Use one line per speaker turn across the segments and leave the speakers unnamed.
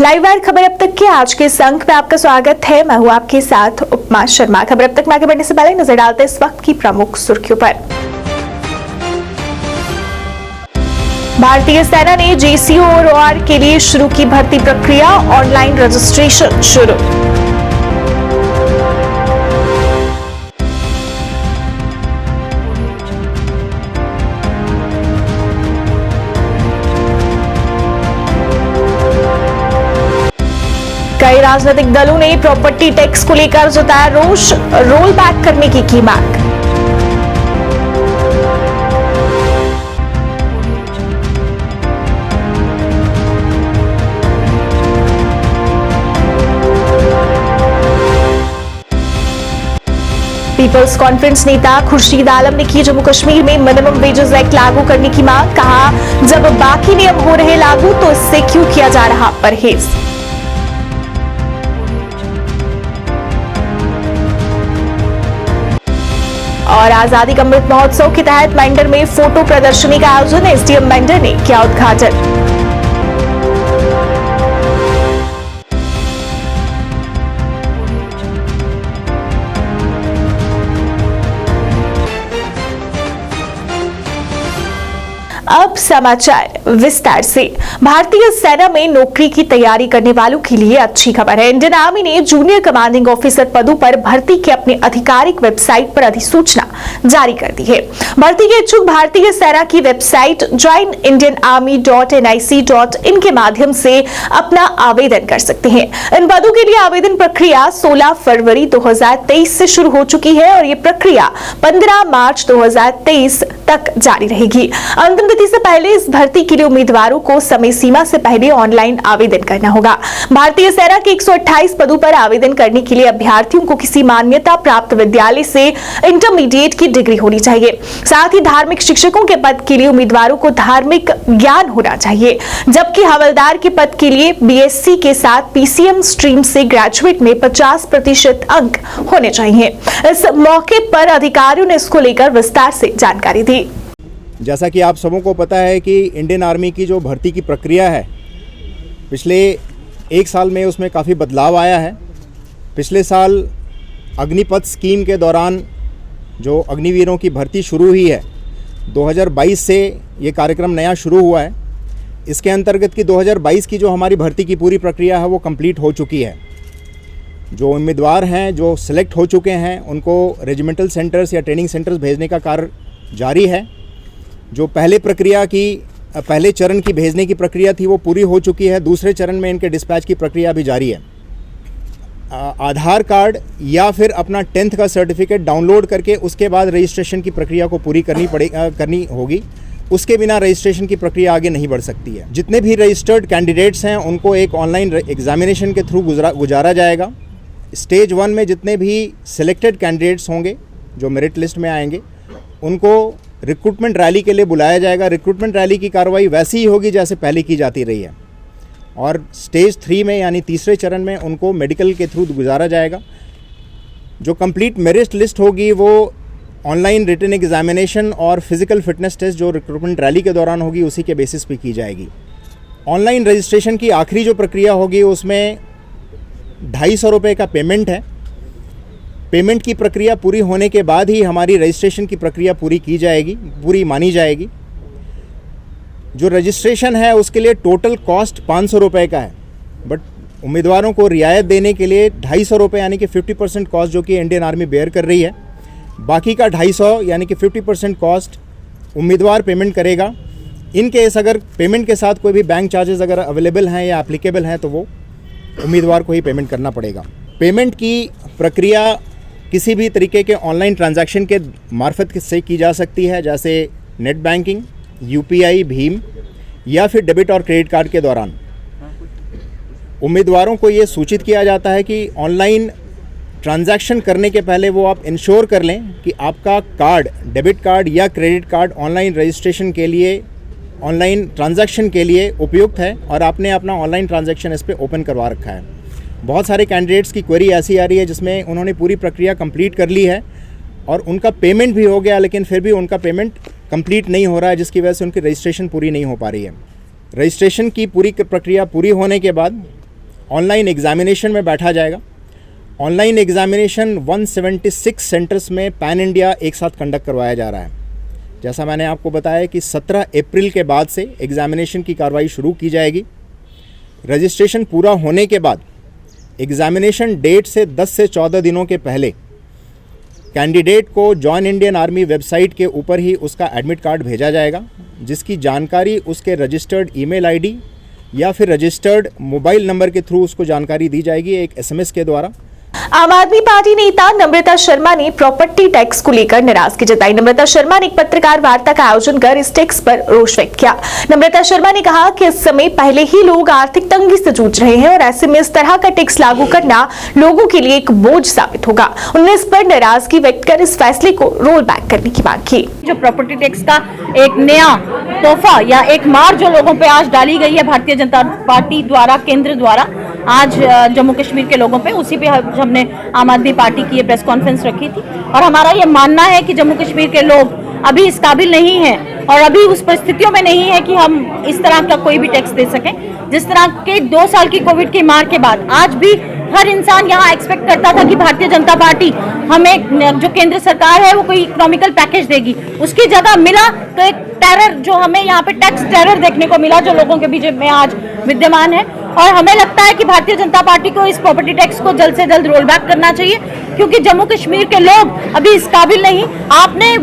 Live wire खबर अब तक के आज के इस अंक में आपका स्वागत है। मैं हूं आपके साथ उपमा शर्मा। खबर अब तक में आगे बढ़ने से पहले नजर डालते हैं इस वक्त की प्रमुख सुर्खियों पर। भारतीय सेना ने जेसीओ और ओआर के लिए शुरू की भर्ती प्रक्रिया, ऑनलाइन रजिस्ट्रेशन शुरू। कई राजनीतिक दलों ने प्रॉपर्टी टैक्स को लेकर जताया रोष, रोल बैक करने की मांग। पीपल्स कॉन्फ्रेंस नेता खुर्शीद आलम ने की जम्मू कश्मीर में मिनिमम वेजेस एक्ट लागू करने की मांग। कहा, जब बाकी नियम हो रहे लागू तो इससे क्यों किया जा रहा परहेज। और आजादी का अमृत महोत्सव के तहत मेंढर में फोटो प्रदर्शनी का आयोजन, एसडीएम मेंढर ने किया उद्घाटन। अब समाचार विस्तार से। भारतीय सेना में नौकरी की तैयारी करने वालों के लिए अच्छी खबर है। इंडियन आर्मी ने जूनियर कमांडिंग ऑफिसर पदों पर भर्ती की अपनी आधिकारिक वेबसाइट पर अधिसूचना जारी कर दी है। भर्ती के इच्छुक भारतीय सेना की वेबसाइट joinindianarmy.nic.in के माध्यम से अपना आवेदन कर सकते हैं। इन पदों के लिए आवेदन प्रक्रिया 16 फरवरी 2023 से शुरू हो चुकी है और ये प्रक्रिया 15 मार्च 2023 तक जारी रहेगी। अंतिम तिथि से पहले इस भर्ती के लिए उम्मीदवारों को समय सीमा से पहले ऑनलाइन आवेदन करना होगा। भारतीय सेना के 128 पदों पर आवेदन करने के लिए अभ्यर्थियों को किसी मान्यता प्राप्त विद्यालय से इंटरमीडिएट की डिग्री होनी चाहिए। साथ ही धार्मिक शिक्षकों के पद के लिए उम्मीदवारों को धार्मिक ज्ञान होना चाहिए, जबकि हवलदार के पद के लिए बीएससी के साथ पीसीएम स्ट्रीम से ग्रेजुएट में 50% अंक होने चाहिए। इस मौके पर अधिकारियों ने इसको लेकर विस्तार से जानकारी दी।
जैसा कि आप सबों को पता है कि इंडियन आर्मी की जो भर्ती की प्रक्रिया है, पिछले एक साल में उसमें काफ़ी बदलाव आया है। पिछले साल अग्निपथ स्कीम के दौरान जो अग्निवीरों की भर्ती शुरू हुई है, 2022 से ये कार्यक्रम नया शुरू हुआ है। इसके अंतर्गत की 2022 की जो हमारी भर्ती की पूरी प्रक्रिया है वो कंप्लीट हो चुकी है। जो उम्मीदवार हैं जो सिलेक्ट हो चुके हैं उनको रेजिमेंटल सेंटर्स या ट्रेनिंग सेंटर्स भेजने का कार्य जारी है। जो पहले चरण की भेजने की प्रक्रिया थी वो पूरी हो चुकी है। दूसरे चरण में इनके डिस्पैच की प्रक्रिया भी जारी है। आधार कार्ड या फिर अपना 10th का सर्टिफिकेट डाउनलोड करके उसके बाद रजिस्ट्रेशन की प्रक्रिया को पूरी करनी होगी। उसके बिना रजिस्ट्रेशन की प्रक्रिया आगे नहीं बढ़ सकती है। जितने भी रजिस्टर्ड कैंडिडेट्स हैं उनको एक ऑनलाइन एग्जामिनेशन के थ्रू गुजारा जाएगा। स्टेज 1 में जितने भी सिलेक्टेड कैंडिडेट्स होंगे जो मेरिट लिस्ट में आएंगे उनको रिक्रूटमेंट रैली के लिए बुलाया जाएगा। रिक्रूटमेंट रैली की कार्रवाई वैसी ही होगी जैसे पहले की जाती रही है। और स्टेज 3 में यानी तीसरे चरण में उनको मेडिकल के थ्रू गुजारा जाएगा। जो कंप्लीट मेरिट लिस्ट होगी वो ऑनलाइन रिटन एग्जामिनेशन और फिजिकल फिटनेस टेस्ट जो रिक्रूटमेंट रैली के दौरान होगी उसी के बेसिस पे की जाएगी। ऑनलाइन रजिस्ट्रेशन की आखिरी जो प्रक्रिया होगी उसमें 250 रुपये का पेमेंट है। पेमेंट की प्रक्रिया पूरी होने के बाद ही हमारी रजिस्ट्रेशन की प्रक्रिया पूरी मानी जाएगी। जो रजिस्ट्रेशन है उसके लिए टोटल कॉस्ट 500 रुपये का है, बट उम्मीदवारों को रियायत देने के लिए 250 रुपये यानी कि 50% कॉस्ट जो कि इंडियन आर्मी बेयर कर रही है, बाकी का 250 यानी कि 50% कॉस्ट उम्मीदवार पेमेंट करेगा। इन केस अगर पेमेंट के साथ कोई भी बैंक चार्जेस अगर अवेलेबल हैं या एप्लीकेबल हैं तो वो उम्मीदवार को ही पेमेंट करना पड़ेगा। पेमेंट की प्रक्रिया किसी भी तरीके के ऑनलाइन ट्रांजैक्शन के मार्फत से की जा सकती है, जैसे नेट बैंकिंग, यूपीआई, भीम या फिर डेबिट और क्रेडिट कार्ड के दौरान। उम्मीदवारों को ये सूचित किया जाता है कि ऑनलाइन ट्रांजैक्शन करने के पहले वो आप इंश्योर कर लें कि आपका कार्ड, डेबिट कार्ड या क्रेडिट कार्ड ऑनलाइन रजिस्ट्रेशन के लिए, ऑनलाइन ट्रांजैक्शन के लिए उपयुक्त है और आपने अपना ऑनलाइन ट्रांजैक्शन इस पर ओपन करवा रखा है। बहुत सारे कैंडिडेट्स की क्वेरी ऐसी आ रही है जिसमें उन्होंने पूरी प्रक्रिया कंप्लीट कर ली है और उनका पेमेंट भी हो गया, लेकिन फिर भी उनका पेमेंट कंप्लीट नहीं हो रहा है, जिसकी वजह से उनकी रजिस्ट्रेशन पूरी नहीं हो पा रही है। रजिस्ट्रेशन की पूरी प्रक्रिया पूरी होने के बाद ऑनलाइन एग्जामिनेशन में बैठा जाएगा। ऑनलाइन एग्जामिनेशन 176 सेंटर्स में पैन इंडिया एक साथ कंडक्ट करवाया जा रहा है। जैसा मैंने आपको बताया कि 17 अप्रैल के बाद से एग्जामिनेशन की कार्रवाई शुरू की जाएगी। रजिस्ट्रेशन पूरा होने के बाद एग्जामिनेशन डेट से 10 से 14 दिनों के पहले कैंडिडेट को जॉइन इंडियन आर्मी वेबसाइट के ऊपर ही उसका एडमिट कार्ड भेजा जाएगा, जिसकी जानकारी उसके रजिस्टर्ड ईमेल आईडी या फिर रजिस्टर्ड मोबाइल नंबर के थ्रू उसको जानकारी दी जाएगी एक SMS के द्वारा।
आम आदमी पार्टी नेता नम्रता शर्मा ने प्रॉपर्टी टैक्स को लेकर नाराजगी जताई। नम्रता शर्मा ने एक पत्रकार वार्ता का आयोजन कर इस टैक्स पर रोष व्यक्त किया। नम्रता शर्मा ने कहा कि इस समय पहले ही लोग आर्थिक तंगी से जूझ रहे हैं और ऐसे में इस तरह का टैक्स लागू करना लोगों के लिए एक बोझ साबित होगा। उन्होंने इस पर नाराजगी व्यक्त कर इस फैसले को रोल बैक करने की मांग की।
जो प्रॉपर्टी टैक्स का एक नया तोहफा या एक मार जो लोगों पे आज डाली गई है भारतीय जनता पार्टी द्वारा, केंद्र द्वारा आज जम्मू कश्मीर के लोगों पे, उसी पे हमने आम आदमी पार्टी की ये प्रेस कॉन्फ्रेंस रखी थी। और हमारा ये मानना है कि जम्मू कश्मीर के लोग अभी इस काबिल नहीं हैं और अभी उस परिस्थितियों में नहीं है कि हम इस तरह का कोई भी टैक्स दे सकें। जिस तरह के 2 साल की कोविड की मार के बाद आज भी हर इंसान यहाँ एक्सपेक्ट करता था कि भारतीय जनता पार्टी हमें, जो केंद्र सरकार है, वो कोई इकोनॉमिकल पैकेज देगी। उसकी जगह मिला तो एक टेरर, जो हमें यहाँ पे टैक्स टेरर देखने को मिला, जो लोगों के बीच में आज विद्यमान है। और हमें लगता है कि भारतीय जनता पार्टी को इस प्रॉपर्टी टैक्स को जल्द से जल्द रोल बैक करना चाहिए, क्योंकि जम्मू कश्मीर के लोग अभी इस काबिल नहीं। आपने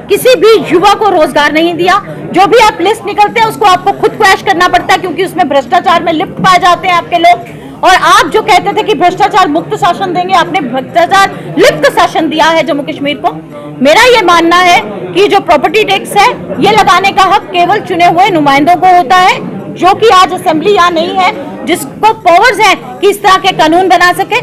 किसी भी युवा को रोजगार नहीं दिया। जो भी आप लिस्ट निकलते हैं उसको आपको खुद क्रैश करना पड़ता है, क्योंकि उसमें भ्रष्टाचार में लिप्त पाए जाते हैं आपके लोग। और आप जो कहते थे कि भ्रष्टाचार मुक्त शासन देंगे, आपने भ्रष्टाचार लिप्त शासन दिया है जम्मू कश्मीर को। मेरा ये मानना है कि जो प्रॉपर्टी टैक्स है, ये लगाने का हक केवल चुने हुए नुमाइंदों को होता है, जो कि आज असेंबली यहाँ नहीं है, जिसको पावर्स है कि इस तरह के कानून बना सके।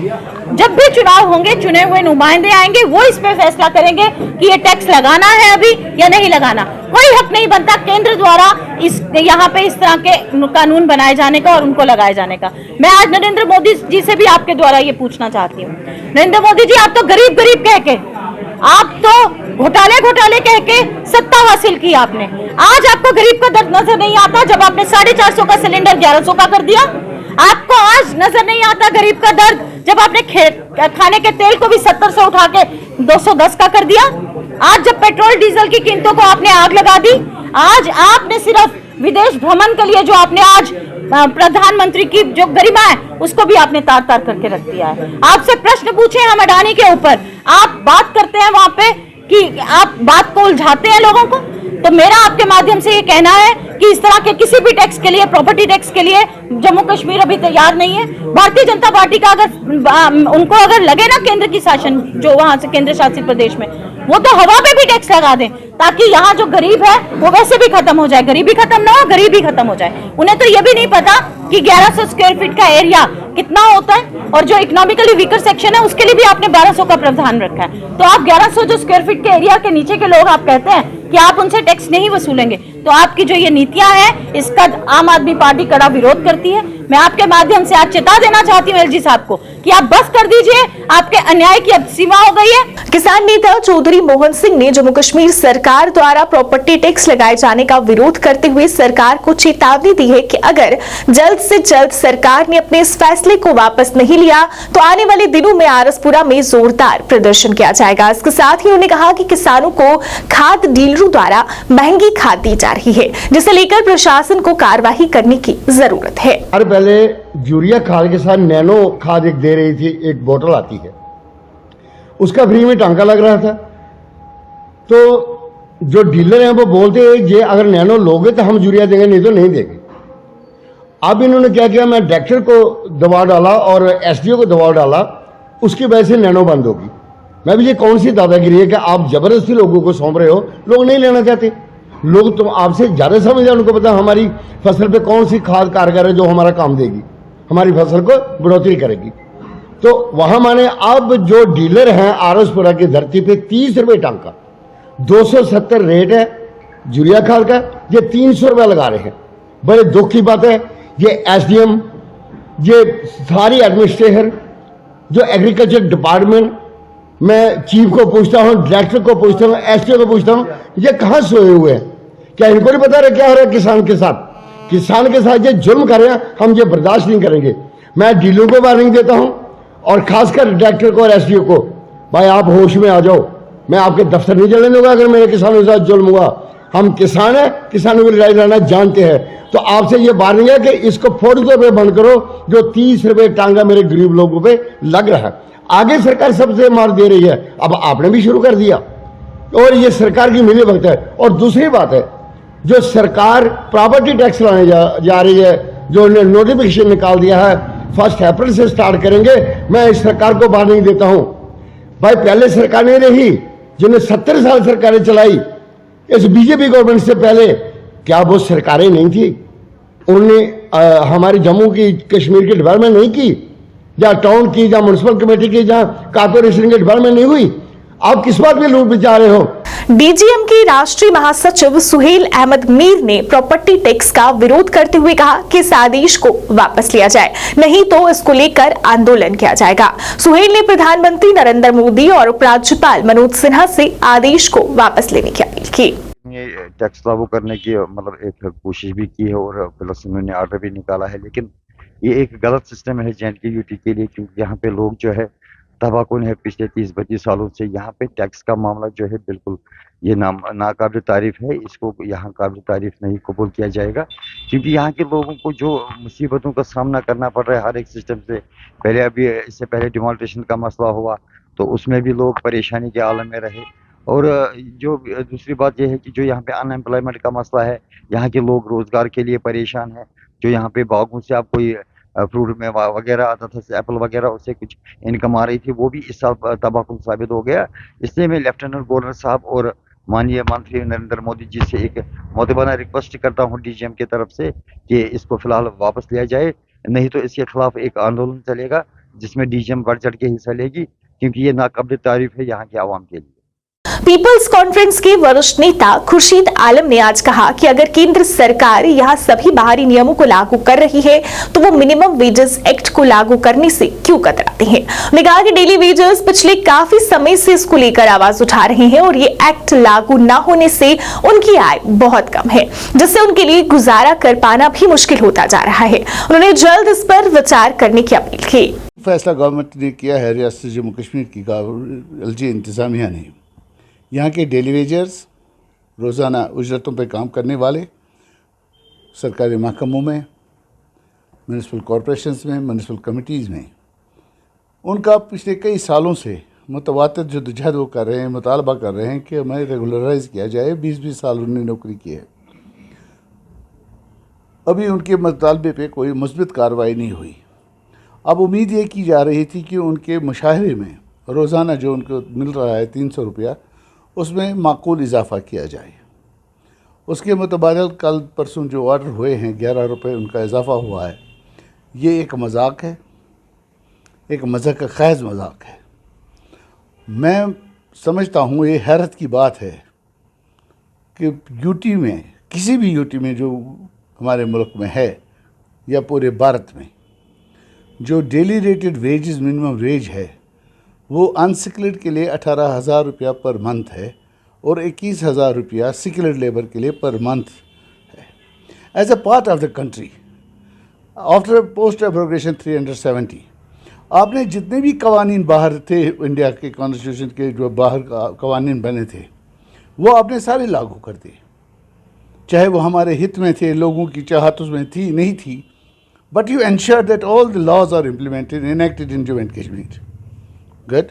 जब भी चुनाव होंगे, चुने हुए नुमाइंदे आएंगे, वो इस पे फैसला करेंगे कि ये टैक्स लगाना है अभी या नहीं लगाना। कोई हक नहीं बनता केंद्र द्वारा इस यहाँ पे इस तरह के कानून बनाए जाने का और उनको लगाए जाने का। मैं आज नरेंद्र मोदी जी से भी आपके द्वारा ये पूछना चाहती हूँ। नरेंद्र मोदी जी, आप तो गरीब गरीब कह के, आप तो घोटाले घोटाले कह के सत्ता हासिल की आपने। आज आपको गरीब का दर्द नजर नहीं आता जब आपने 450 का सिलेंडर 1100 का कर दिया। आपको आज नजर नहीं आता गरीब का दर्द जब आपने खाने के तेल को भी 70 से उठा के 210 का कर दिया। आज जब पेट्रोल डीजल की कीमतों को आपने आग लगा दी। आज आपने सिर्फ विदेश भ्रमण के लिए जो आपने आज प्रधानमंत्री की जो गरिमा है, उसको भी आपने तार तार करके रख दिया है। आपसे प्रश्न पूछे हम अडानी के ऊपर, आप बात करते हैं वहां पे कि आप बात को उलझाते हैं लोगों को। तो मेरा आपके माध्यम से ये कहना है कि इस तरह के किसी भी टैक्स के लिए, प्रॉपर्टी टैक्स के लिए जम्मू कश्मीर अभी तैयार नहीं है। भारतीय जनता पार्टी का अगर उनको अगर लगे ना केंद्र की शासन, जो वहां से केंद्र शासित प्रदेश में, वो तो हवा पे भी टैक्स लगा दें, ताकि यहाँ जो गरीब है वो वैसे भी खत्म हो जाए। गरीबी खत्म ना हो, गरीबी खत्म हो जाए। उन्हें तो ये भी नहीं पता कि 1100 स्क्वायर फीट का एरिया कितना होता है, और जो इकोनॉमिकली वीकर सेक्शन है उसके लिए भी आपने 1200 का प्रावधान रखा है। तो आप 1100 जो स्क्वायर फीट के एरिया के नीचे के लोग, आप कहते हैं कि आप उनसे टैक्स नहीं वसूलेंगे। तो आपकी जो ये नीतियां हैं, इसका आम आदमी पार्टी कड़ा विरोध करती है। मैं आपके माध्यम से आज चेता देना चाहती हूँ एलजी साहब को कि आप बस कर दीजिए, आपके अन्याय की अब सीमा हो गई है।
किसान नेता चौधरी मोहन सिंह ने जम्मू कश्मीर सरकार द्वारा प्रॉपर्टी टैक्स लगाए जाने का विरोध करते हुए सरकार को चेतावनी दी है कि अगर जल्द से जल्द सरकार ने अपने इस फैसले को वापस नहीं लिया तो आने वाले दिनों में आरसपुरा में जोरदार प्रदर्शन किया जाएगा। इसके साथ ही उन्होंने कहा कि किसानों को खाद डीलरों द्वारा महंगी खाद दी जा रही है, जिसे लेकर प्रशासन को कार्रवाई करने की जरूरत है।
पहले यूरिया खाद के साथ नैनो खाद एक दे रही थी, एक बोतल आती है, उसका फ्री में टांका लग रहा था। तो जो डीलर हैं वो बोलते हैं ये अगर नैनो लोगे तो हम यूरिया देंगे, नहीं तो नहीं देंगे। अब इन्होंने क्या किया, मैं डायरेक्टर को दबाव डाला और एसडीओ को दबाव डाला, उसकी वजह से नैनो बंद होगी। मैं भी, ये कौन सी दादागिरी है कि आप जबरदस्ती लोगों को सौंप रहे हो। लोग नहीं लेना चाहते, लोग तो आपसे ज्यादा समझ है, उनको पता हमारी फसल पे कौन सी खाद कारगर है जो हमारा काम देगी, हमारी फसल को बढ़ोतरी करेगी। तो वहां माने अब जो डीलर हैं आरसपुरा की धरती पे 30 रुपए टांका, 270 रेट है यूरिया खाद का, ये 300 रुपया लगा रहे हैं। बड़े दुख की बात है। ये एसडीएम, ये सारी एडमिनिस्ट्रेशन, जो एग्रीकल्चर डिपार्टमेंट, मैं चीफ को पूछता हूं, डायरेक्टर को पूछता हूं, एसडीओ को पूछता हूं, ये कहां सोए हुए हैं? क्या इनको नहीं पता रहा क्या हो रहा है किसान के साथ? किसान के साथ ये जुल्म कर रहे हैं, हम ये बर्दाश्त नहीं करेंगे। मैं डीलरों को वार्निंग देता हूं और खासकर डायरेक्टर को और एसडीओ को, भाई आप होश में आ जाओ, मैं आपके दफ्तर नहीं चलने दूंगा अगर मेरे किसानों के साथ जुल्म हुआ। हम किसान हैं, किसानों की लड़ाई लड़ना जानते हैं। तो आपसे ये वार्निंग है कि इसको फौरी तौर पर बंद करो, जो 30 रुपये टांगा मेरे गरीब लोगों पे लग रहा है। आगे सरकार सबसे मार दे रही है, अब आपने भी शुरू कर दिया और ये सरकार की मिली भगत है। और दूसरी बात है, जो सरकार प्रॉपर्टी टैक्स लाने जा रही है, जो उन्होंने नोटिफिकेशन निकाल दिया है 1 अप्रैल से स्टार्ट करेंगे, मैं इस सरकार को वार्निंग देता हूं। भाई पहले सरकार नहीं रही जिन्हें 70 साल सरकारें चलाई, इस बीजेपी गवर्नमेंट से पहले क्या वो सरकारें नहीं थी? उन्होंने हमारी जम्मू की कश्मीर की डेवलपमेंट नहीं की, या टाउन की, या म्यूनसिपल कमेटी की, या कॉर्पोरेशन की डेवलपमेंट नहीं हुई? आप किस बात में लूट बचा रहे हो?
डीजीएम के राष्ट्रीय महासचिव सुहेल अहमद मीर ने प्रॉपर्टी टैक्स का विरोध करते हुए कहा कि इस आदेश को वापस लिया जाए, नहीं तो इसको लेकर आंदोलन किया जाएगा। सुहेल ने प्रधानमंत्री नरेंद्र मोदी और उपराज्यपाल मनोज सिन्हा से आदेश को वापस लेने की अपील की।
ये टैक्स लागू करने की मतलब एक कोशिश भी की है और प्लस उन्होंने ऑर्डर भी निकाला है, लेकिन ये एक गलत सिस्टम है J&K यूटी के लिए, क्योंकि यहाँ पे लोग जो है तबाकुन है पिछले 30-32 सालों से। यहाँ पे टैक्स का मामला जो है बिल्कुल ये नाकाबिल तारीफ है, इसको यहाँ काबिल तारीफ नहीं कबूल किया जाएगा, क्योंकि यहाँ के लोगों को जो मुसीबतों का सामना करना पड़ रहा है हर एक सिस्टम से। पहले अभी इससे पहले डिमोलिटेशन का मसला हुआ तो उसमें भी लोग परेशानी के आलम में रहे। और जो दूसरी बात यह है कि जो यहाँ पे अनएम्प्लॉयमेंट का मसला है, यहाँ के लोग रोजगार के लिए परेशान हैं। जो यहाँ पे बागों से आप कोई फ्रूट में वगैरह आता था, एप्पल वगैरह, उससे कुछ इनकम आ रही थी, वो भी इस साल तबाहकुन साबित हो गया। इसलिए मैं लेफ्टिनेंट गवर्नर साहब और माननीय मंत्री नरेंद्र मोदी जी से एक मोतबाना रिक्वेस्ट करता हूँ डीजीएम की तरफ से कि इसको फिलहाल वापस लिया जाए, नहीं तो इसके खिलाफ एक आंदोलन चलेगा जिसमें डीजीएम बढ़ चढ़ के हिस्सा लेगी, क्योंकि ये नाकाबिल तारीफ है यहाँ के आवाम के लिए।
पीपल्स कॉन्फ्रेंस के वरिष्ठ नेता खुर्शीद आलम ने आज कहा कि अगर केंद्र सरकार यहाँ सभी बाहरी नियमों को लागू कर रही है तो वो मिनिमम वेजेस एक्ट को लागू करने से क्यों कतराते हैं। उन्होंने कहा कि डेली वेजेस पिछले काफी समय से इसको लेकर आवाज उठा रहे हैं और ये एक्ट लागू न होने से उनकी आय बहुत कम है, जिससे उनके लिए गुजारा कर पाना भी मुश्किल होता जा रहा है। उन्होंने जल्द इस पर विचार करने की अपील की।
फैसला गवर्नमेंट ने किया है रियासत जम्मू कश्मीर की LG इंतजामिया ने, यहाँ के डेली वेजर्स, रोज़ाना उजरतों पर काम करने वाले सरकारी महकमों में, म्यूनसिपल कॉरपोरेशंस में, म्यूनसिपल कमिटीज़ में, उनका पिछले कई सालों से मुतवातिर जद्दोजहद वो कर रहे हैं, मुतालबा कर रहे हैं कि हमें रेगुलराइज किया जाए। 20-20 साल उन्होंने नौकरी की है, अभी उनके मुतालबे पे कोई मुस्बित कार्रवाई नहीं हुई। अब उम्मीद ये की जा रही थी कि उनके मुशाहरे में रोज़ाना जो उनको मिल रहा है 300 रुपया, उसमें माकूल इजाफा किया जाए। उसके मुतबादिल कल परसों जो ऑर्डर हुए हैं 11 रुपये उनका इजाफा हुआ है, ये एक मजाक है, एक मज़ाक का ख़ैज़ मजाक है। मैं समझता हूँ ये हैरत की बात है कि यूटी में, किसी भी यूटी में जो हमारे मुल्क में है या पूरे भारत में, जो daily rated wages minimum wage है वो अनस्किल्ड के लिए 18,000 रुपया पर मंथ है और 21,000 रुपया स्किल्ड लेबर के लिए पर मंथ है। As a part of the country after post abrogation 370 आपने जितने भी कवानीन बाहर थे इंडिया के कॉन्स्टिट्यूशन के, जो बाहर कवानीन बने थे, वो आपने सारे लागू कर दिए, चाहे वो हमारे हित में थे, लोगों की चाहत उसमें थी नहीं थी, but you ensure that all the laws are implemented enacted in Jammu and Kashmir. Good.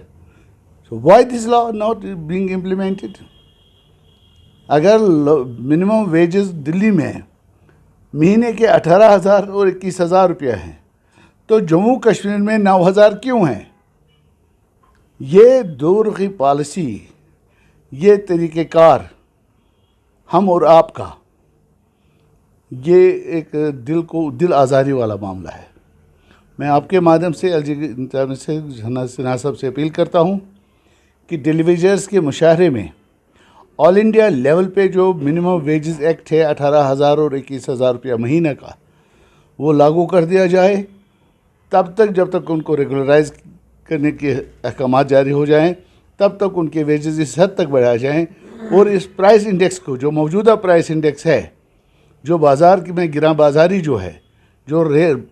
So why this law not being implemented? अगर मिनिमम वेजेस दिल्ली में महीने के 18,000 और 21,000 रुपया हैं, तो जम्मू कश्मीर में 9,000 क्यों हैं? ये दूरखी पॉलिसी, ये तरीक़ेकार हम और आपका, ये एक दिल आज़ारी वाला मामला है। मैं आपके माध्यम से LG से सिन्हा साहब से अपील करता हूं कि टेलीविजर्स के मुशाहरे में ऑल इंडिया लेवल पे जो मिनिमम वेजेस एक्ट है 18,000 और 21,000 रुपया महीने का, वो लागू कर दिया जाए। तब तक जब तक उनको रेगुलराइज करने के अहकाम जारी हो जाएं, तब तक उनके वेजेस इस हद तक बढ़ाए जाएँ और इस प्राइस इंडेक्स को, जो मौजूदा प्राइस इंडेक्स है, जो बाज़ार में गिरा बाज़ारी जो है, जो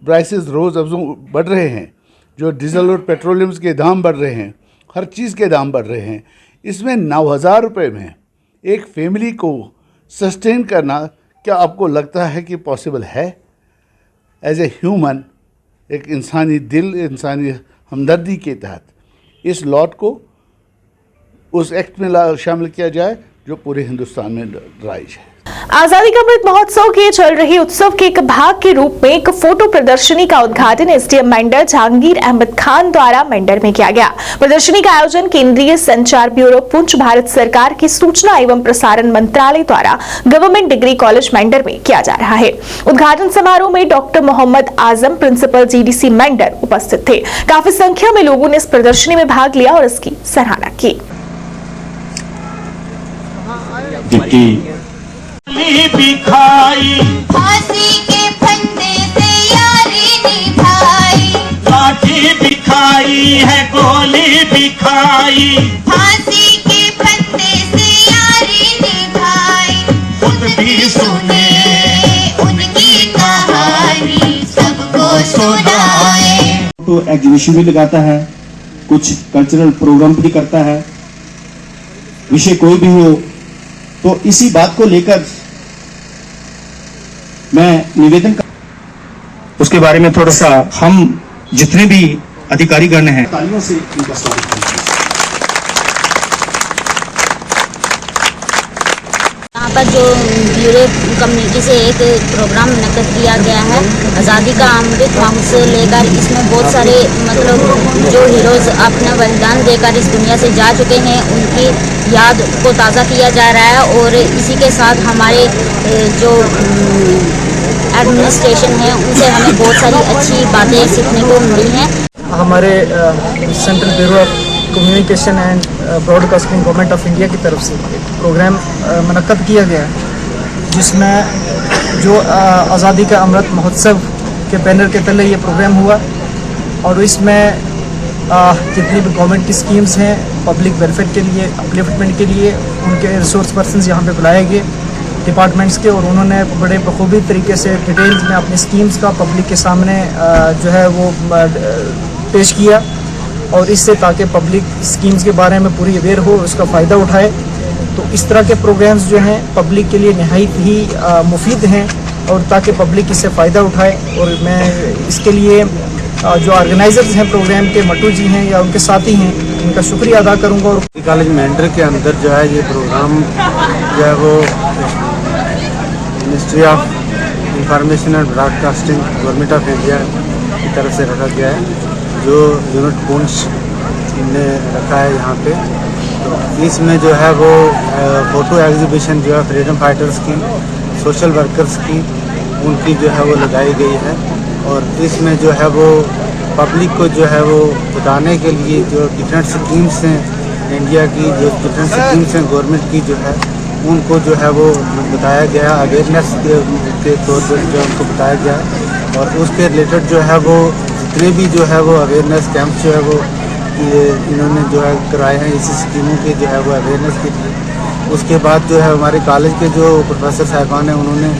प्राइसेस रोज़ अफजों बढ़ रहे हैं, जो डीजल और पेट्रोलियम्स के दाम बढ़ रहे हैं, हर चीज़ के दाम बढ़ रहे हैं, इसमें 9,000 रुपये में एक फैमिली को सस्टेन करना क्या आपको लगता है कि पॉसिबल है? एज ए ह्यूमन, एक इंसानी दिल, इंसानी हमदर्दी के तहत इस लॉट को उस एक्ट में शामिल किया जाए जो पूरे हिंदुस्तान में राइज है।
आजादी का अमृत महोत्सव के चल रहे उत्सव के एक भाग के रूप में एक फोटो प्रदर्शनी का उद्घाटन एसडीएम मेंढर जहांगीर अहमद खान द्वारा मेंढर में किया गया। प्रदर्शनी का आयोजन केंद्रीय संचार ब्यूरो पुंछ, भारत सरकार के सूचना एवं प्रसारण मंत्रालय द्वारा गवर्नमेंट डिग्री कॉलेज मेंढर में किया जा रहा है। उद्घाटन समारोह में doctor Mohammad Azam, principal GDC Mendhar उपस्थित थे। काफी संख्या में लोगों ने इस प्रदर्शनी में भाग लिया और इसकी सराहना की।
भी खाई,
फांसी के फंदे से यारी निभाई,
लाठी भी खाई है, गोली भी खाई,
फांसी के फंदे से यारी निभाई, खुद भी सुने उनकी कहानी, सबको सुनाए।
तो एग्जीबिशन भी लगाता है, कुछ कल्चरल प्रोग्राम भी करता है, विषय कोई भी हो। तो इसी बात को लेकर मैं निवेदन कर, उसके बारे में थोड़ा सा हम जितने भी अधिकारीगण हैं तालियों से इनका स्वागत करते हैं।
यहाँ पर जो ब्यूरो कम्युनिटी से एक प्रोग्राम मुनक्किद किया गया है आज़ादी का अमृत महोत्सव लेकर, इसमें बहुत सारे मतलब जो हीरोज़ अपना बलिदान देकर इस दुनिया से जा चुके हैं उनकी याद को ताज़ा किया जा रहा है। और इसी के साथ हमारे जो एडमिनिस्ट्रेशन है उनसे हमें बहुत सारी अच्छी बातें सीखने को मिली हैं।
हमारे central bureau of communication and broadcasting government of India की तरफ से एक प्रोग्राम मुनक्किद किया गया जिसमें जो आज़ादी का अमृत महोत्सव के बैनर के तले ये प्रोग्राम हुआ। और इसमें जितनी भी गवर्नमेंट की स्कीम्स हैं पब्लिक वेलफेयर के लिए, अपलिफ्टमेंट के लिए, उनके रिसोर्स पर्सनस यहाँ पे बुलाए गए डिपार्टमेंट्स के, और उन्होंने बड़े बखूबी तरीके से डिटेल्स में अपनी स्कीम्स का पब्लिक के सामने जो है वो पेश किया। और इससे ताकि पब्लिक स्कीम्स के बारे में पूरी अवेयर हो, उसका फ़ायदा उठाए। तो इस तरह के प्रोग्राम्स जो हैं पब्लिक के लिए नहायत ही मुफीद हैं और ताकि पब्लिक इससे फ़ायदा उठाए। और मैं इसके लिए जो ऑर्गेनाइजर्स हैं प्रोग्राम के, मट्टू जी हैं या उनके साथी हैं, उनका शुक्रिया अदा करूंगा। और
कॉलेज मेंढर के अंदर जो है ये प्रोग्राम जो है वो ministry of information and broadcasting government of India की तरफ से रखा गया है, जो यूनिट पुंछ ने रखा है यहाँ पे। तो इसमें जो है वो फ़ोटो एग्जीबिशन जो है फ्रीडम फाइटर्स की, सोशल वर्कर्स की, उनकी जो है वो लगाई गई है। और इसमें जो है वो पब्लिक को जो है वो बताने के लिए जो डिफरेंट स्कीम्स हैं इंडिया की, जो डिफरेंट स्कीम्स हैं गवर्नमेंट की जो है उनको जो है वो बताया गया, अवेयरनेस के तौर पर जो उनको बताया गया। और उसके रिलेटेड जो है वो जितने भी जो है वो अवेयरनेस कैंप जो है वो इन्होंने जो है कराए हैं इसी स्कीमों के जो है वो अवेयरनेस के लिए। उसके बाद जो है हमारे कॉलेज के जो प्रोफेसर साहिबान हैं उन्होंने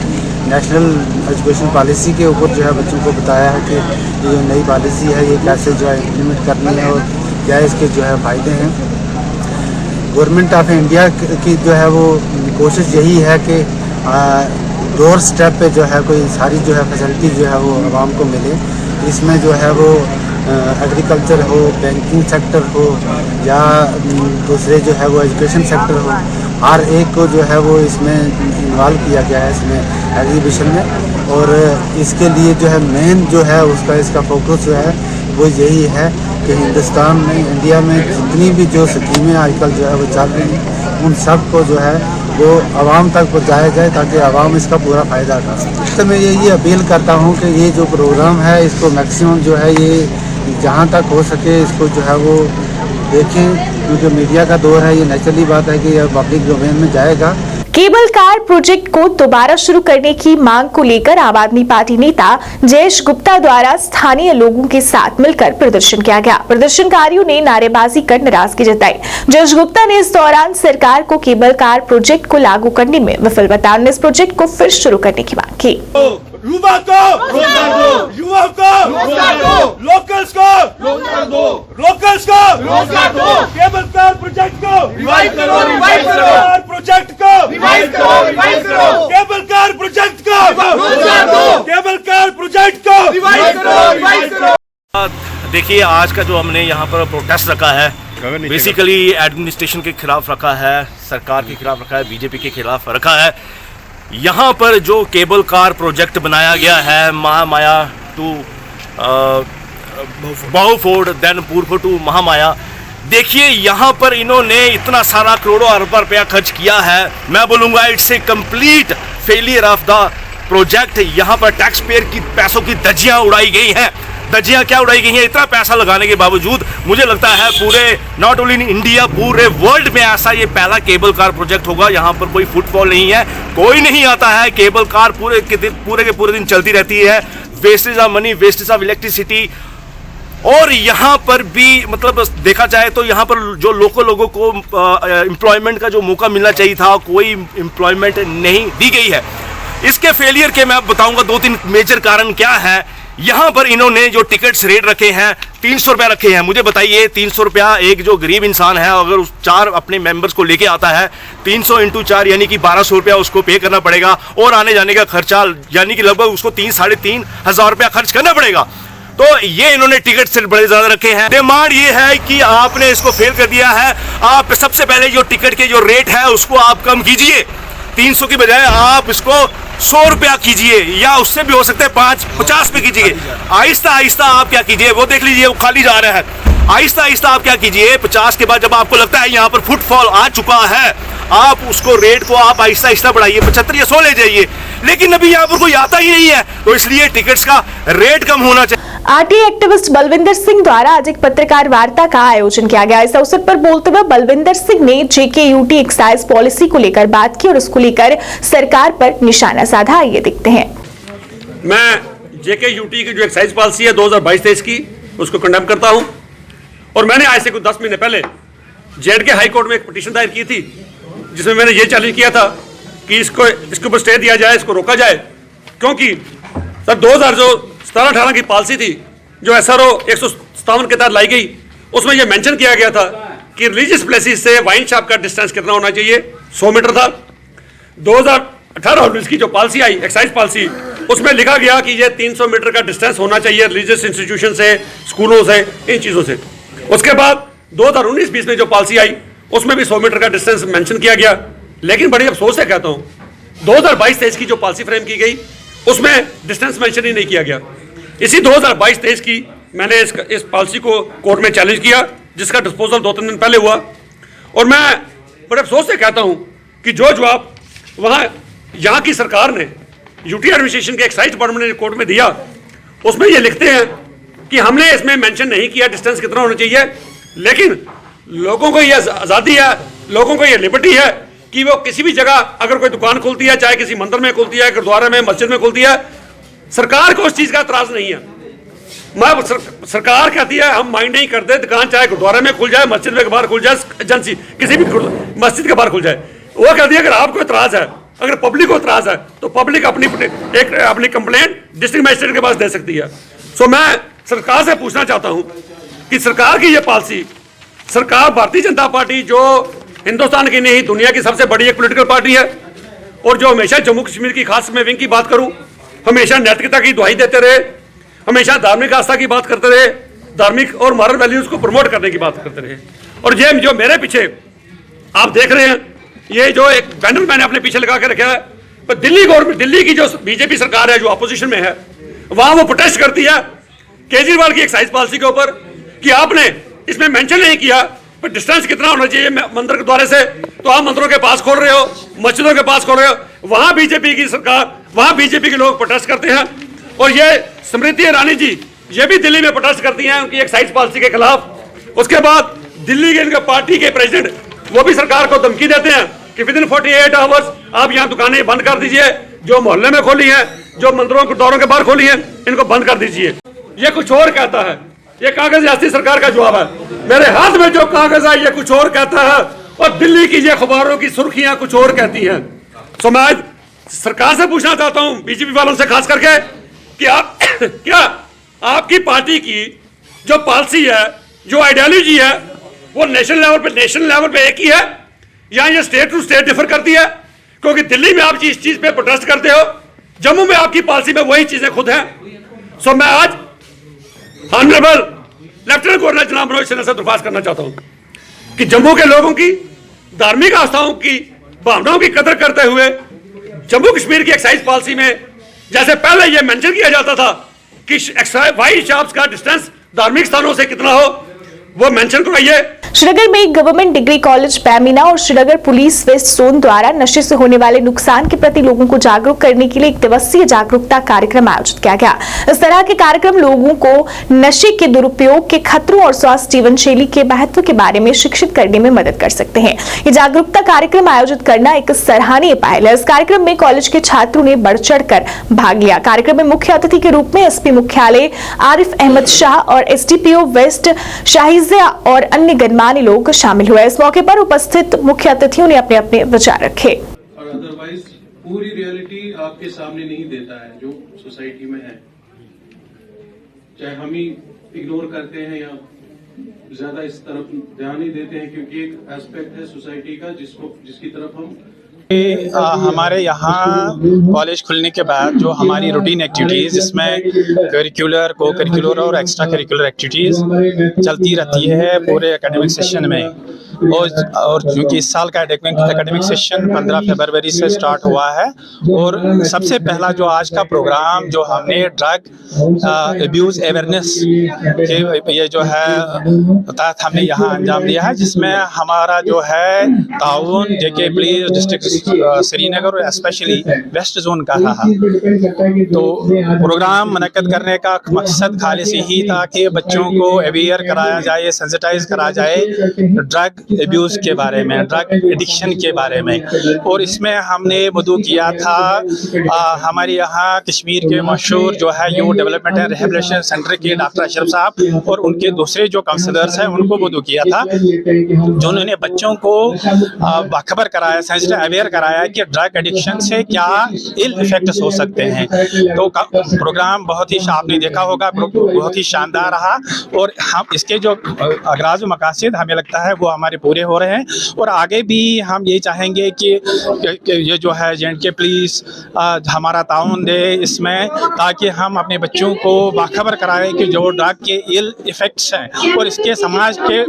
नेशनल एजुकेशन पॉलिसी के ऊपर जो है बच्चों को बताया है कि ये जो नई पॉलिसी है ये कैसे जो है इम्प्लीमेंट करनी है और क्या इसके जो है फ़ायदे हैं। गवर्नमेंट ऑफ इंडिया की जो है वो कोशिश यही है कि डोर स्टेप पे जो है कोई सारी जो है फैसिलिटी जो है वो आवाम को मिले। इसमें जो है वो एग्रीकल्चर हो, बैंकिंग सेक्टर हो या दूसरे जो है वो एजुकेशन सेक्टर हो, हर एक को जो है वो इसमें इन्वॉल्व किया गया है इसमें एग्जीबिशन में। और इसके लिए जो है मेन जो है उसका इसका फोकस जो है वो यही है कि हिंदुस्तान में, इंडिया में जितनी भी जो स्कीमें आजकल जो है वो चल रही हैं उन सब को जो है वो आवाम तक पहुँचाया जाए ताकि आवाम इसका पूरा फ़ायदा उठा सके। तो मैं यही अपील करता हूँ कि ये जो प्रोग्राम है इसको मैक्सिमम जो है ये जहाँ तक हो सके इसको जो है वो देखें, क्योंकि मीडिया का दौर है, ये नेचुरली बात है कि यह पब्लिक डोमेन में जाएगा।
केबल कार प्रोजेक्ट को दोबारा शुरू करने की मांग को लेकर आम आदमी पार्टी नेता जयेश गुप्ता द्वारा स्थानीय लोगों के साथ मिलकर प्रदर्शन किया गया। प्रदर्शनकारियों ने नारेबाजी कर नाराजगी जताई। जयेश गुप्ता ने इस दौरान सरकार को केबल कार प्रोजेक्ट को लागू करने में विफल बताया। इस प्रोजेक्ट को फिर शुरू करने की मांग की।
युवा को रोजगार दो, युवा को रोजगार दो, लोकल्स को रोजगार दो, लोकल्स को रोजगार दो, केबल कार प्रोजेक्ट को रिवाइव करो, प्रोजेक्ट को रिवाइव करो, केबल कार प्रोजेक्ट को रोजगार दो, केबल कार प्रोजेक्ट को रिवाइव करो।
देखिए, आज का जो हमने यहाँ पर प्रोटेस्ट रखा है, बेसिकली एडमिनिस्ट्रेशन के खिलाफ रखा है, सरकार के खिलाफ रखा है, बीजेपी के खिलाफ रखा है। यहाँ पर जो केबल कार प्रोजेक्ट बनाया गया है, महामाया टू बाहुफोर्ड, देन पूर्व टू महामाया, देखिए यहाँ पर इन्होंने इतना सारा करोड़ों अरबों रुपया खर्च किया है। मैं बोलूँगा it's a complete failure of the project. यहाँ पर टैक्स पेयर की पैसों की धज्जियाँ उड़ाई गई हैं। धज्जियाँ क्या उड़ाई गई हैं? इतना पैसा लगाने के बावजूद मुझे लगता है पूरे नॉट ओनली इन इंडिया, पूरे वर्ल्ड में ऐसा ये पहला केबल कार प्रोजेक्ट होगा। यहाँ पर कोई फुटफॉल नहीं है, कोई नहीं आता है। केबल कार पूरे के पूरे दिन चलती रहती है। Wastage of money, wastage of electricity. और यहाँ पर भी मतलब देखा जाए तो यहाँ पर जो लोकल लोगों को एम्प्लॉयमेंट का जो मौका मिलना चाहिए था, कोई एम्प्लॉयमेंट नहीं दी गई है। इसके फेलियर के मैं बताऊंगा 2-3 मेजर कारण क्या है। यहाँ पर इन्होंने जो टिकट्स रेट रखे हैं 300 रुपया रखे हैं। मुझे बताइए 300 रुपया एक जो गरीब इंसान है अगर उस 4 अपने मेंबर्स को लेके आता है, 300 × 4 यानी कि 1200 रुपया उसको पे करना पड़ेगा। और आने जाने का खर्चा यानी कि लगभग उसको 3-3.5 हज़ार रुपया खर्च करना पड़ेगा। तो ये इन्होंने टिकट से बड़े ज्यादा रखे हैं। डिमांड ये है कि आपने इसको फेल कर दिया है। आप सबसे पहले जो टिकट के जो रेट है उसको आप कम कीजिए। 300 की बजाय आप इसको 100 रुपया कीजिए, या उससे भी हो सकता है 50 पे कीजिए। आहिस्ता आहिस्ता आप क्या कीजिए, वो देख लीजिए वो खाली जा रहा है। आहिस्ता आहिस्ता आप क्या कीजिए, 50 के बाद जब आपको लगता है यहाँ पर फुटफॉल आ चुका है, आप उसको रेट को आप आहिस्ता आहिस्ता बढ़ाइए, 75 या 100 ले जाइए। लेकिन अभी यहाँ पर कोई आता ही नहीं है, तो इसलिए टिकट्स का रेट कम होना चाहिए।
आरटीआई एक्टिविस्ट बलविंदर सिंह द्वारा आज एक पत्रकार वार्ता का आयोजन किया गया। इस अवसर पर बोलते हुए बलविंदर सिंह ने जेकेयूटी एक्साइज पॉलिसी को लेकर बात की और उसको लेकर सरकार पर निशाना साधा। ये देखते हैं।
मैं जेकेयूटी की जो एक्साइज पॉलिसी है 2022-23 की, उसको कंडेम करता हूं। और मैंने आज से कुछ 10 महीने पहले जेएंडके हाई कोर्ट में एक पिटीशन दायर की थी, जिसमें मैंने ये चैलेंज किया था कि इसके ऊपर स्टे दिया जाए, इसको रोका जाए। क्योंकि सर 2017-18 की पॉलिसी थी जो SRO 157 के तहत लाई गई, उसमें यह मेंशन किया गया था कि रिलीजियस प्लेसेस से वाइन शॉप का डिस्टेंस कितना होना चाहिए, 100 मीटर था। 2018-19 की जो पॉलिसी आई एक्साइज पॉलिसी, उसमें लिखा गया कि यह 300 मीटर का डिस्टेंस होना चाहिए रिलीजियस इंस्टीट्यूशन से, स्कूलों से, इन चीज़ों से। उसके बाद 2019-20 में जो पॉलिसी आई उसमें भी 100 मीटर का डिस्टेंस मेंशन किया गया। लेकिन बड़ी अफसोस से कहता हूँ 2022-23 की जो पॉलिसी फ्रेम की गई उसमें डिस्टेंस मेंशन ही नहीं किया गया। इसी 2022-23 की मैंने इस पॉलिसी को कोर्ट में चैलेंज किया, जिसका डिस्पोजल 2-3 दिन पहले हुआ। और मैं बड़े अफसोस से कहता हूँ कि जो जवाब वहाँ यहाँ की सरकार ने यूटी एडमिनिस्ट्रेशन के एक्साइज डिपार्टमेंट ने कोर्ट में दिया, उसमें ये लिखते हैं कि हमने इसमें मेंशन नहीं किया डिस्टेंस कितना होना चाहिए, लेकिन लोगों को यह आज़ादी है, लोगों को यह लिबर्टी है कि वो किसी भी जगह अगर कोई दुकान खुलती है, चाहे किसी मंदिर में खुलती है, गुरुद्वारे में, मस्जिद में खुलती है, सरकार को उस चीज़ का एतराज़ नहीं है। सरकार कहती है हम माइंड नहीं करते, दुकान चाहे गुरुद्वारे में खुल जाए, मस्जिद में बाहर खुल जाए, एजेंसी किसी भी मस्जिद के बाहर खुल जाए। वो कहती है अगर आपको एतराज़ है, अगर पब्लिक को एतराज़ है, तो पब्लिक अपनी कंप्लेंट डिस्ट्रिक्ट मजिस्ट्रेट के पास दे सकती है। सो मैं सरकार से पूछना चाहता हूँ कि सरकार की ये पॉलिसी, सरकार भारतीय जनता पार्टी जो हिंदुस्तान की नहीं दुनिया की सबसे बड़ी एक पॉलिटिकल पार्टी है, और जो हमेशा जम्मू कश्मीर की खास में विंग की बात करूं, हमेशा नैतिकता की दुहाई देते रहे, हमेशा धार्मिक आस्था की बात करते रहे, धार्मिक और मॉरल वैल्यूज को प्रमोट करने की बात करते रहे। और ये जो मेरे पीछे आप देख रहे हैं, ये जो एक बैनर मैंने अपने पीछे लगा के रखा है, पर दिल्ली गवर्नमेंट, दिल्ली की जो बीजेपी सरकार है जो अपोजिशन में है, वहां वो प्रोटेस्ट करती है केजरीवाल की एक्साइज पॉलिसी के ऊपर कि आपने इसमें मेंशन नहीं किया पर डिस्टेंस कितना होना चाहिए मंदिर के द्वारे से, तो आप मंदिरों के पास खोल रहे हो, मस्जिदों के पास खोल रहे हो। वहां बीजेपी की सरकार, वहां बीजेपी के लोग प्रोटेस्ट करते हैं। और ये स्मृति ईरानी जी ये भी दिल्ली में प्रोटेस्ट करती हैं उनकी एक्साइज पॉलिसी के खिलाफ। उसके बाद दिल्ली के इनके पार्टी के प्रेसिडेंट वो भी सरकार को धमकी देते हैं कि विदिन 48 आवर्स आप यहाँ दुकानें बंद कर दीजिए, जो मोहल्ले में खोली है, जो मंदिरों गुरुद्वारों के बाहर खोली है, इनको बंद कर दीजिए। ये कुछ और कहता है, ये कागज यास्ती सरकार का जवाब है। मेरे हाथ में जो कागज है ये कुछ और कहता है, और दिल्ली की ये अखबारों की सुर्खियां कुछ और कहती हैं। सो मैं सरकार से पूछना चाहता हूं, बीजेपी वालों से खास करके, कि आप क्या आपकी पार्टी की जो पॉलिसी है, जो आइडियोलॉजी है, वो नेशनल लेवल पे एक ही है या ये स्टेट टू स्टेट डिफर करती है? क्योंकि दिल्ली में आप इस चीज पे प्रोटेस्ट करते हो, जम्मू में आपकी पॉलिसी में वही चीजें खुद हैं। सो मैं आज ऑनरेबल लेफ्टिनेंट गवर्नर जनाब मनोज सिन्हा से दरख्वास्त करना चाहता हूं कि जम्मू के लोगों की धार्मिक आस्थाओं की भावनाओं की कदर करते हुए जम्मू कश्मीर की एक्साइज पॉलिसी में जैसे पहले यह मेंशन किया जाता था कि वाइन शॉप्स का डिस्टेंस धार्मिक स्थानों से कितना हो, वो मेंशन कराइए।
श्रीनगर में गवर्नमेंट डिग्री कॉलेज पैमिना और श्रीनगर पुलिस वेस्ट जोन द्वारा नशे से होने वाले नुकसान के प्रति लोगों को जागरूक करने के लिए एक दिवसीय जागरूकता कार्यक्रम आयोजित किया गया। इस तरह के कार्यक्रम लोगों को नशे के दुरुपयोग के खतरों और स्वस्थ जीवन शैली के महत्व के बारे में शिक्षित करने में मदद कर सकते हैं। ये जागरूकता कार्यक्रम आयोजित करना एक सराहनीय पहल है। इस कार्यक्रम में कॉलेज के छात्रों ने बढ़ चढ़कर भाग लिया। कार्यक्रम में मुख्य अतिथि के रूप में एसपी मुख्यालय आरिफ अहमद शाह और एसडीपीओ वेस्ट शाहिजिया और अन्य गणमान्य लोग शामिल हुए। इस मौके पर उपस्थित मुख्य अतिथियों ने अपने अपने विचार रखे।
और अदरवाइज पूरी रियलिटी आपके सामने नहीं देता है जो सोसाइटी में है, चाहे हम ही इग्नोर करते हैं या ज्यादा इस तरफ ध्यान नहीं देते हैं, क्योंकि एक एस्पेक्ट है सोसाइटी का जिसकी तरफ हम
हमारे यहाँ कॉलेज खुलने के बाद जो हमारी रूटीन एक्टिविटीज़, जिसमें करिकुलर, को करिकुलर और एक्स्ट्रा करिकुलर एक्टिविटीज़ चलती रहती है पूरे एकेडमिक सेशन में। और क्योंकि इस साल का एकेडमिक सेशन 15 फरवरी से स्टार्ट हुआ है, और सबसे पहला जो आज का प्रोग्राम जो हमने ड्रग अब्यूज़ अवेयरनेस के ये जो है तहत हमने यहाँ अंजाम दिया है, जिसमें हमारा जो है ताउन जेके पुलिस डिस्ट्रिक्ट श्रीनगर और स्पेशली वेस्ट जोन का रहा। तो प्रोग्राम मुनक्कद करने का मकसद खाली से ही था कि बच्चों को अवेयर कराया जाए, सेंसिटाइज कराया जाए ड्रग अब्यूज़ के बारे में, ड्रग एडिक्शन के बारे में। और इसमें हमने मदऊ किया था हमारे यहाँ कश्मीर के मशहूर जो है youth development and rehabilitation centre के डॉक्टर अशरफ साहब और उनके दूसरे जो काउंसलर्स हैं उनको मदऊ किया था, जिन्होंने बच्चों को बाखबर कराया, सेंसिटाइज अवेयर कराया कि ड्रग एडिक्शन से क्या इल इफेक्ट्स हो सकते हैं। तो प्रोग्राम बहुत ही आपने देखा होगा, बहुत ही शानदार रहा। और हम इसके जो अगराज व मकासद हमें लगता है वो हमारे पूरे हो रहे हैं, और आगे भी हम ये चाहेंगे कि ये जो है J&K पुलिस हमारा ताउन दे इसमें, ताकि हम अपने बच्चों को बाखबर कराएं कि जो ड्रग के इल इफेक्ट्स हैं और इसके समाज के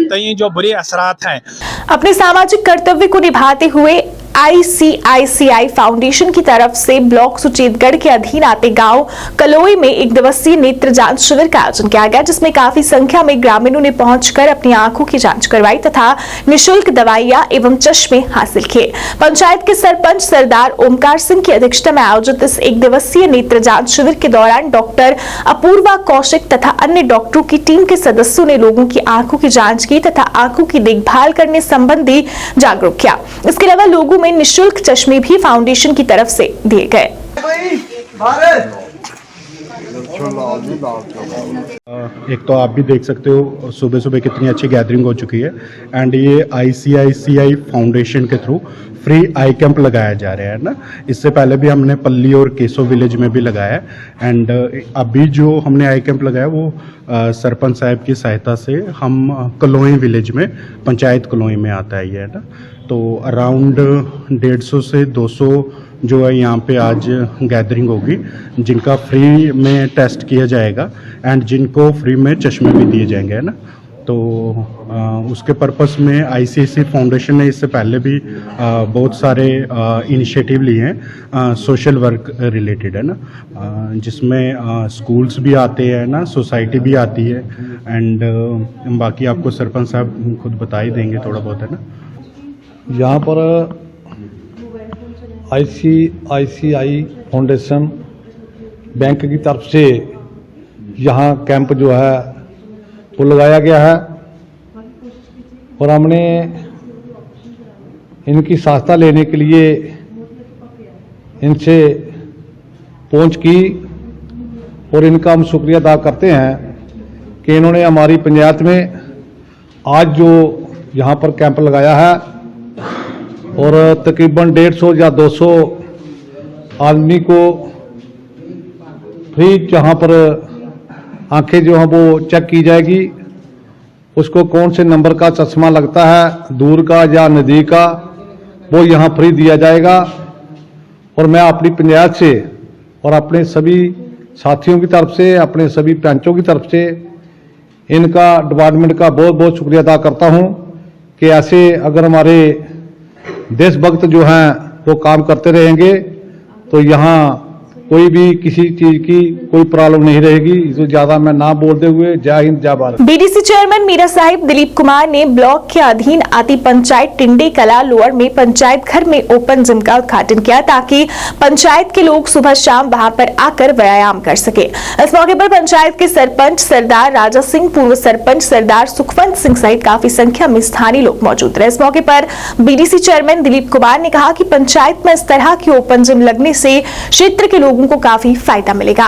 तय जो बुरे असरात हैं।
अपने सामाजिक कर्तव्य को निभाते हुए ICICI फाउंडेशन की तरफ से ब्लॉक सुचेतगढ़ के अधीन आते गांव कलोई में एक दिवसीय नेत्र जांच शिविर का आयोजन किया गया, जिसमें काफी संख्या में ग्रामीणों ने पहुंचकर अपनी आंखों की जांच करवाई तथा निःशुल्क दवाइयां एवं चश्मे हासिल किए। पंचायत के सरपंच सरदार ओमकार सिंह की अध्यक्षता में आयोजित इस एक दिवसीय नेत्र जांच शिविर के दौरान डॉक्टर अपूर्वा कौशिक तथा अन्य डॉक्टरों की टीम के सदस्यों ने लोगों की आंखों की जांच की तथा आंखों की देखभाल करने संबंधी जागरूक किया। इसके अलावा लोगों में निःशुल्क चश्मे भी फाउंडेशन की तरफ से दिए गए।
एक तो आप भी देख सकते हो सुबह सुबह कितनी अच्छी गैदरिंग हो चुकी है, एंड ये ICICI फाउंडेशन के थ्रू फ्री आई कैंप लगाया जा रहा है ना। इससे पहले भी हमने पल्ली और केसो विलेज में भी लगाया, एंड अभी जो हमने आई कैंप लगाया वो सरपंच साहब की सहायता से हम कलोई विलेज में, पंचायत कलोई में आता है ये ना। तो अराउंड 150 से 200 जो है यहाँ पे आज गैदरिंग होगी, जिनका फ्री में टेस्ट किया जाएगा एंड जिनको फ्री में चश्मे भी दिए जाएंगे है ना। तो उसके पर्पस में ICICI फाउंडेशन ने इससे पहले भी बहुत सारे इनिशिएटिव लिए हैं सोशल वर्क रिलेटेड है ना, जिसमें स्कूल्स भी आते हैं ना, सोसाइटी भी आती है, एंड बाकी आपको सरपंच साहब खुद बता ही देंगे थोड़ा बहुत है ना।
यहाँ पर ICICI फाउंडेशन बैंक की तरफ से यहाँ कैंप जो है वो लगाया गया है, और हमने इनकी सहायता लेने के लिए इनसे पहुँच की, और इनका हम शुक्रिया अदा करते हैं कि इन्होंने हमारी पंचायत में आज जो यहाँ पर कैंप लगाया है, और तकरीबन 150 या 200 आदमी को फ्री जहाँ पर आंखें जो हैं वो चेक की जाएगी, उसको कौन से नंबर का चश्मा लगता है, दूर का या नज़दीक का, वो यहाँ फ्री दिया जाएगा। और मैं अपनी पंचायत से और अपने सभी साथियों की तरफ से, अपने सभी पंचों की तरफ से इनका डिपार्टमेंट का बहुत बहुत शुक्रिया अदा करता हूँ कि ऐसे अगर हमारे देशभक्त जो हैं वो काम करते रहेंगे तो यहाँ कोई भी किसी चीज की कोई प्रॉब्लम नहीं रहेगी। इसको ज्यादा मैं ना बोलते हुए जय हिंद जय भारत।
बीडीसी चेयरमैन मीरा साहिब दिलीप कुमार ने ब्लॉक के अधीन आती पंचायत टिंडे कला लोअर में पंचायत घर में ओपन जिम का उद्घाटन किया ताकि पंचायत के लोग सुबह शाम वहां पर आकर व्यायाम कर सके। इस मौके पर पंचायत के सरपंच सरदार राजा सिंह, पूर्व सरपंच सरदार सुखवंत सिंह सहित काफी संख्या में स्थानीय लोग मौजूद रहे। इस मौके पर बीडीसी चेयरमैन दिलीप कुमार ने कहा कि पंचायत में इस तरह की ओपन जिम लगने से क्षेत्र के लोगों को काफी फायदा मिलेगा।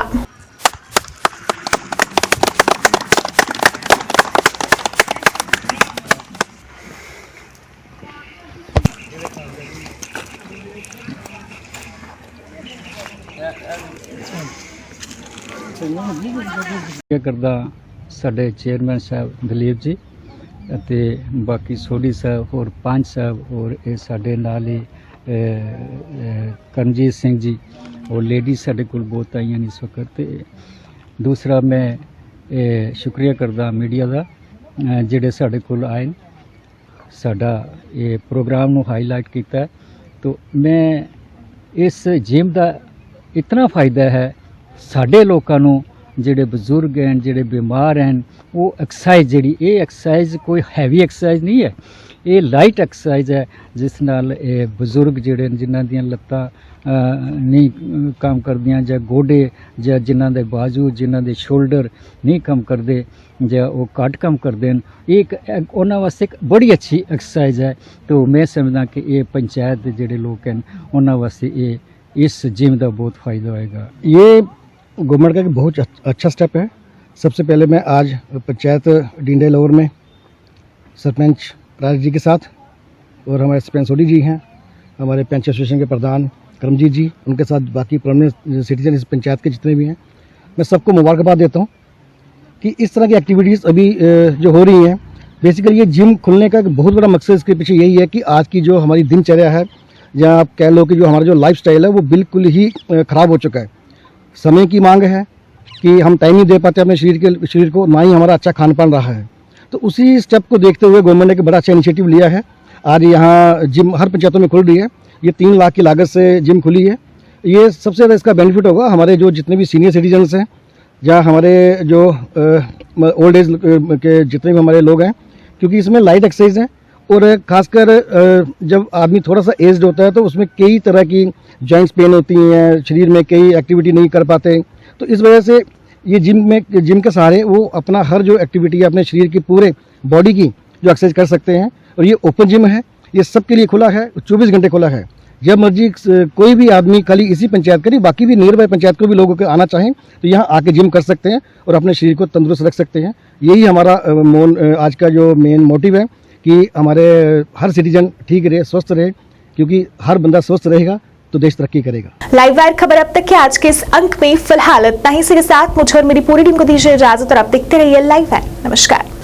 करदा साडे चेयरमैन साहब दलीप जी ਅਤੇ ਬਾਕੀ ਸੋਢੀ ਸਾਹਿਬ और ਪੰਚ ਸਾਹਿਬ और ਇਹ ਸਾਡੇ ਨਾਲ ਹੀ ਕਰਮਜੀਤ ਸਿੰਘ ਜੀ और लेडीज साढ़े कोल बहुत आई हैं इस वक्त। ते दूसरा मैं शुक्रिया करदा मीडिया का जिहड़े साढ़े कोल आए साडा ये प्रोग्राम नूं हाईलाइट किया। तो मैं इस जिम का इतना फ़ायदा है साढ़े लोगों नूं जिहड़े बजुर्ग हैं, जिहड़े बीमार हैं, वो एक्सरसाइज जिहड़ी ये एक्सरसाइज कोई हैवी एक्सरसाइज नहीं है, ये लाइट एक्सरसाइज है जिस नाल बजुर्ग जिहड़े जिन्हां दियां लत्तां नहीं काम करदियां जां गोडे जां जिन्हां दे बाजू जिन्हां दे शोल्डर नहीं काम करदे जां वो घट काम करदे न, एक उन्हां वास्ते एक बड़ी अच्छी एक्सरसाइज है। तो मैं समझदा कि ये पंचायत दे जिहड़े लोग हैं उन्हां वास्ते ये इस जिम का बहुत फ़ायदा होएगा।
ये गवर्नमेंट का बहुत अच्छा स्टेप है। सबसे पहले मैं आज पंचायत डिंडे लोअर में सरपंच राज जी के साथ और हमारे सरपंच सोडी जी हैं, हमारे पंच एसोसिएशन के प्रधान करमजीत जी, उनके साथ बाकी परमानेंट सिटीजन इस पंचायत के जितने भी हैं, मैं सबको मुबारकबाद देता हूँ कि इस तरह की एक्टिविटीज़ अभी जो हो रही हैं। बेसिकली ये जिम खुलने का बहुत बड़ा मकसद इसके पीछे यही है कि आज की जो हमारी दिनचर्या है या आप कह लो कि जो हमारा जो लाइफस्टाइल है वो बिल्कुल ही ख़राब हो चुका है। समय की मांग है कि हम टाइम नहीं दे पाते अपने शरीर को, ना ही हमारा अच्छा खान पान रहा है। तो उसी स्टेप को देखते हुए गवर्नमेंट ने एक बड़ा अच्छा इनिशिएटिव लिया है। आज यहाँ जिम हर पंचायतों में खुल रही है। ये 3 लाख की लागत से जिम खुली है। ये सबसे ज़्यादा इसका बेनिफिट होगा हमारे जो जितने भी सीनियर सिटीजन्स हैं या हमारे जो ओल्ड एज के जितने भी हमारे लोग हैं, क्योंकि इसमें लाइट एक्सरसाइज है और ख़ासकर जब आदमी थोड़ा सा एज्ड होता है तो उसमें कई तरह की जॉइंट्स पेन होती हैं, शरीर में कई एक्टिविटी नहीं कर पाते। तो इस वजह से ये जिम के सहारे वो अपना हर जो एक्टिविटी है अपने शरीर की पूरे बॉडी की जो एक्सरसाइज कर सकते हैं। और ये ओपन जिम है, ये सबके लिए खुला है, 24 घंटे खुला है। जब मर्जी कोई भी आदमी खाली इसी पंचायत करी, बाकी भी नियर बाय पंचायत को भी लोगों को आना चाहें तो यहाँ आके जिम कर सकते हैं और अपने शरीर को तंदुरुस्त रख सकते हैं। यही हमारा आज का जो मेन मोटिव है कि हमारे हर सिटीजन ठीक रहे, स्वस्थ रहे, क्योंकि हर बंदा स्वस्थ रहेगा तो देश तरक्की करेगा।
लाइव वायर खबर अब तक के आज के इस अंक में फिलहाल इतना ही। इसके साथ मुझे और मेरी पूरी टीम को दीजिए इजाजत और आप देखते रहिए लाइव वायर। नमस्कार।